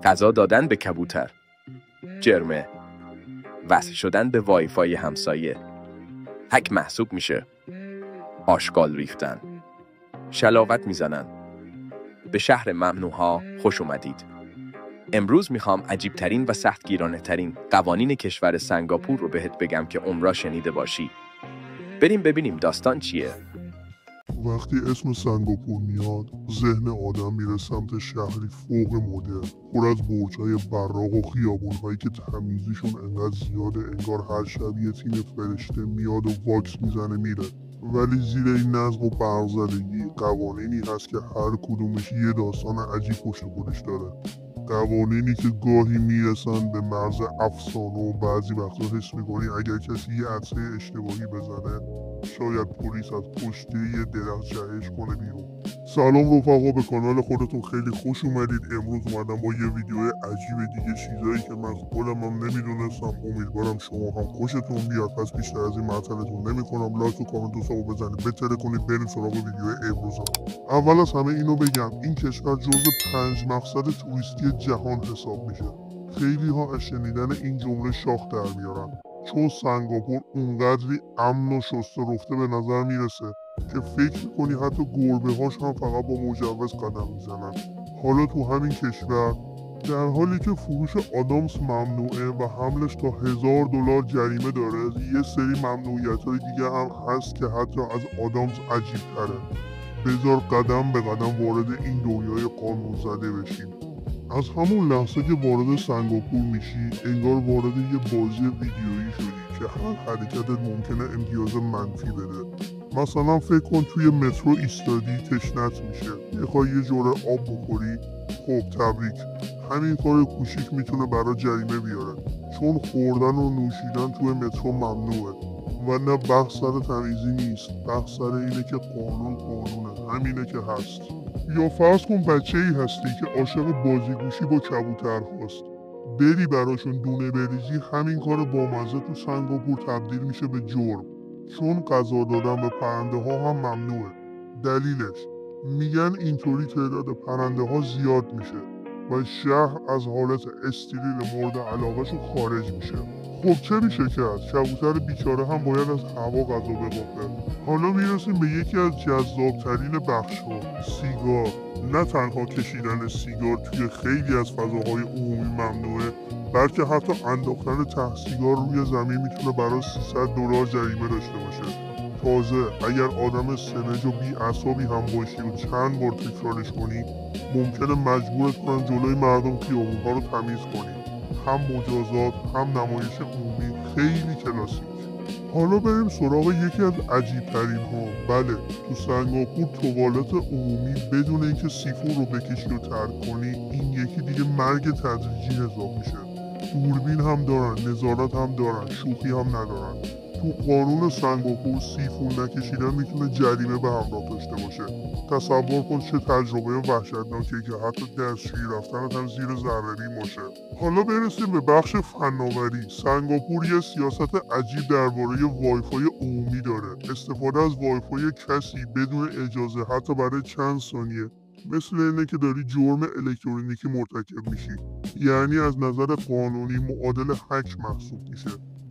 غذا دادن به کبوتر، جرمه، وصل شدن به وایفای همسایه، هک محسوب میشه، آشغال ریختن، شلاوت میزنن. به شهر ممنوعها خوش اومدید. امروز میخوام عجیبترین و سختگیرانه ترین قوانین کشور سنگاپور رو بهت بگم که عمرا شنیده باشی. بریم ببینیم داستان چیه. وقتی اسم سنگاپور میاد، ذهن آدم میره سمت شهری فوق مدرن، پر از برج‌های براق و خیابون‌هایی که تمیزیشون انقدر زیاده انگار هر شب یه تیم فرشته میاد و واکس میزنه میره. ولی زیر این نظم و برق‌زدگی قوانینی هست که هر کدومش یه داستان عجیب پشت خودش داره. قوانینی که گاهی میرسن به مرز افسانه و بعضی وقتا حس میکنی اگر کسی یه عطسه اشتباهی بزنه شاید پلیس از پشت یه درخت جهش کنه بیرون. سلام رفقا، به کانال خودتون خیلی خوش اومدید. امروز اومدم با یه ویدیو عجیب دیگه، چیزایی که من خودم هم نمیدونستم. امیدوارم شما هم خوشتون بیاد. پس بیشتر از این معطلتون نمیکنم. لایک و کامنت و سابو بزنید، بتره کنید، بریم سراغ ویدیو امروزم. اول از همه اینو بگم این کشور جزو 5 مقصد توریستی جهان حساب میشه. خیلی ها از شنیدن این جمله شاخ در میارن، چون سنگاپور اونقدری امن و شسته رفته به نظر میرسه که فکر میکنی حتی گربه هاش هم فقط با مجوز قدم میزنن. حالا تو همین کشور در حالی که فروش آدامس ممنوعه و حملش تا $1000 جریمه داره، یه سری ممنوعیت‌های دیگه هم هست که حتی از آدامس عجیب تره. بذار قدم به قدم وارد این دنیای قانون زده بشیم. از همون لحظه که وارد سنگاپور میشی انگار وارد یه بازی ویدیویی شدی که هر حرکتت ممکنه امتیاز منفی بده. مثلا فکر کن توی مترو ایستادی، تشنت میشه، میخوای یه جوره آب بخوری، خب تبریک، همین کار کوچیک میتونه برای جریمه بیاره، چون خوردن و نوشیدن توی مترو ممنوعه. و نه بحث سر تمیزی نیست، بحث سر اینه که قانونه، همینه که هست. یا فرض کن بچه ای هستی که عاشق بازیگوشی با کبوتر هست، بری براشون دونه بریزی، همین کار بامزه تو سنگاپور تبدیل میشه به جرم، چون غذا دادن به پرنده ها هم ممنوعه. دلیلش میگن اینطوری تعداد پرنده ها زیاد میشه و شهر از حالت استریل مورد علاقهشون خارج میشه. خب چه میشه کرد؟ کبوتر بیچاره هم باید از هوا غذا بخوره. حالا میرسیم به یکی از جذابترین بخش‌ها، سیگار. نه تنها کشیدن سیگار توی خیلی از فضاهای عمومی ممنوعه، بلکه حتی انداختن ته سیگار روی زمین میتونه برای $300 جریمه داشته باشه. تازه اگر آدم سمج و بی‌عصابی هم باشی و چند بار تکرارش کنی ممکنه مجبورت کنن جلوی مردم خیابون‌ها رو تمیز کنی. هم مجازات هم نمایش عمومی، خیلی کلاسیک. حالا بریم سراغ یکی از عجیب ترین ها. بله، تو سنگاپور توالت عمومی بدون اینکه سیفون رو بکشی و ترک کنی، این یکی دیگه مرگ تدریجی حساب میشه. دوربین هم دارن، نظارت هم دارن، شوخی هم ندارن. تو قانون سنگاپور سیفون نکشیدن میتونه جریمه به همراه داشته باشه. تصور کن چه تجربه وحشتناکه که حتی دستشویی رفتنت هم زیر ضرری باشه. حالا برسیم به بخش فناوری. سنگاپور یه سیاست عجیب درباره وایفای عمومی داره. استفاده از وایفای کسی بدون اجازه حتی برای چند ثانیه مثل اینه که داری جرم الکترونیکی مرتکب میشی، یعنی از نظر قانونی معادل هک محسوب میشه.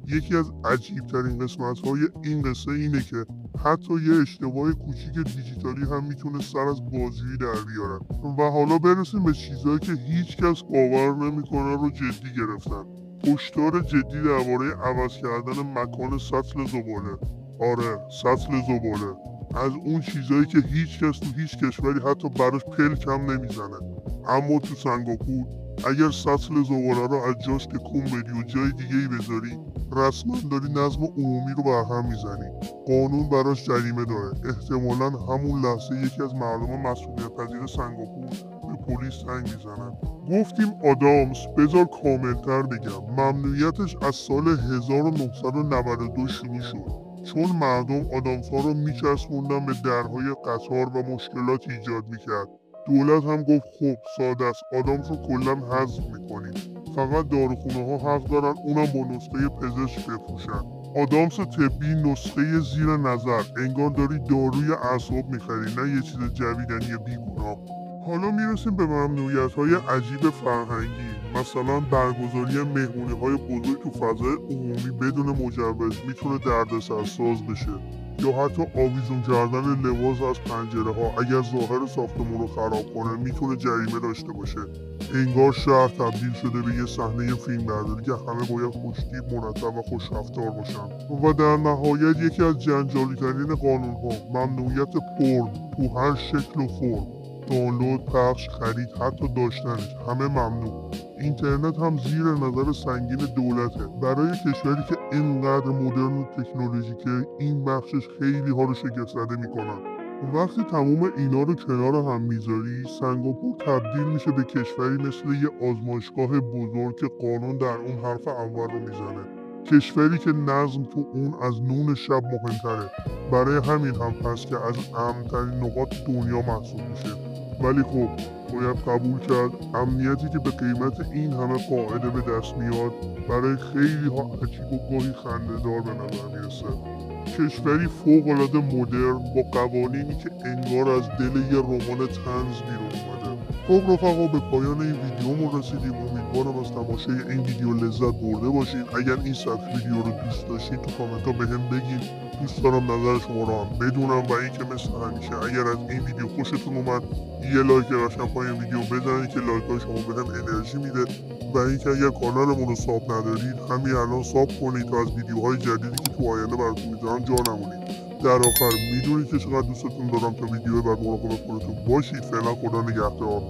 یکی از عجیبترین قسمت‌های این قصه اینه که حتی یه اشتباه کوچیک دیجیتالی هم میتونه سر از بازجویی در بیاره. و حالا برسیم به چیزایی که هیچ کس باور نمیکنه رو جدی گرفتن. هشدار جدی درباره عوض کردن مکان سطل زباله. آره، سطل زباله. از اون چیزایی که هیچ کس تو هیچ کشوری حتی براش پلک هم نمیزنه. اما تو سنگاپور اگر سطل زباله رو از جاش تکون بدی و جای دیگه‌ای بذاری، رسما داری نظم عمومی رو برهم میزنی. قانون براش جریمه داره. احتمالاً همون لحظه یکی از مردم مسئولیت پذیر سنگاپور به پلیس زنگ میزنن. گفتیم آدامس، بذار کاملتر بگم، ممنوعیتش از سال 1992 شروع شد، چون مردم آدامس ها رو میچسبوندن به درهای قطار و مشکلات ایجاد میکرد. دولت هم گفت خب ساده است، آدامس رو کلا حذف میکنیم، فقط داروخونه ها حق دارن اونم با نسخه پزشک بفروشن. آدامس طبی نسخه زیر نظر، انگار داری داروی اعصاب میخری نه یه چیز جویدنی بیگناه. حالا میرسیم به ممنوعیت‌های عجیب فرهنگی، مثلا برگزاری مهمونی‌های بزرگ تو فضای عمومی بدون مجوز میتونه دردسرساز بشه، یا حتی آویزون کردن لباس از پنجره‌ها اگر ظاهر ساختمون رو خراب کنه میتونه جریمه داشته باشه. انگار شهر تبدیل شده به یه صحنه فیلمبرداری که همه باید خوش‌تیپ، مرتب و خوش‌رفتار باشن. و در نهایت یکی از جنجالی‌ترین قانون‌ها، ممنوعیت پورن تو هر شکل و فرم. دانلود، پخش، خرید، حتی داشتنش همه ممنوع. اینترنت هم زیر نظر سنگین دولته. برای کشوری که اینقدر مدرن و تکنولوژیکه، این بخشش خیلی ها رو شگفت زده میکنن. وقتی تمام اینا رو کنار هم میذاری، سنگاپور تبدیل میشه به کشوری مثل یه آزمایشگاه بزرگ که قانون در اون حرف اول رو میزنه. کشوری که نظم تو اون از نون شب مهمتره. برای همین هم هست که از امن‌ترین نقاط دنیا محسوب میشه. ولی خب باید قبول کرد امنیتی که به قیمت این همه قاعده به دست میاد برای خیلی ها عجیب و گاهی خنده‌دار به نظر میرسه. کشوری فوق‌العاده مدرن با قوانینی که انگار از دل یه رمان طنز بیرون اومده. خب رفقا، به پایان این ویدیومون رسیدیم. امیدوارم از تماشای این ویدیو لذت برده باشین. اگر این سبک ویدیو رو دوست داشتین تو کامنت ها بهم بگین. دوست دارم نظر شما رو هم بدونم. و اینکه مثل همیشه اگر از این ویدیو خوشتون اومد یه لایک قشنگ پایین ویدیو بزنید که لایک های شما بهم انرژی میده. و اینکه اگر کانالمون رو ساب ندارید همین الان ساب کنید تا از ویدیوهای جدیدی که تو آینده براتون میذارم جا نمونید. در آخر میدونید که چقدر دوستتون دارم. تا ویدیو بعد مراقب خودتون باشید. فعلا خدا نگهدار.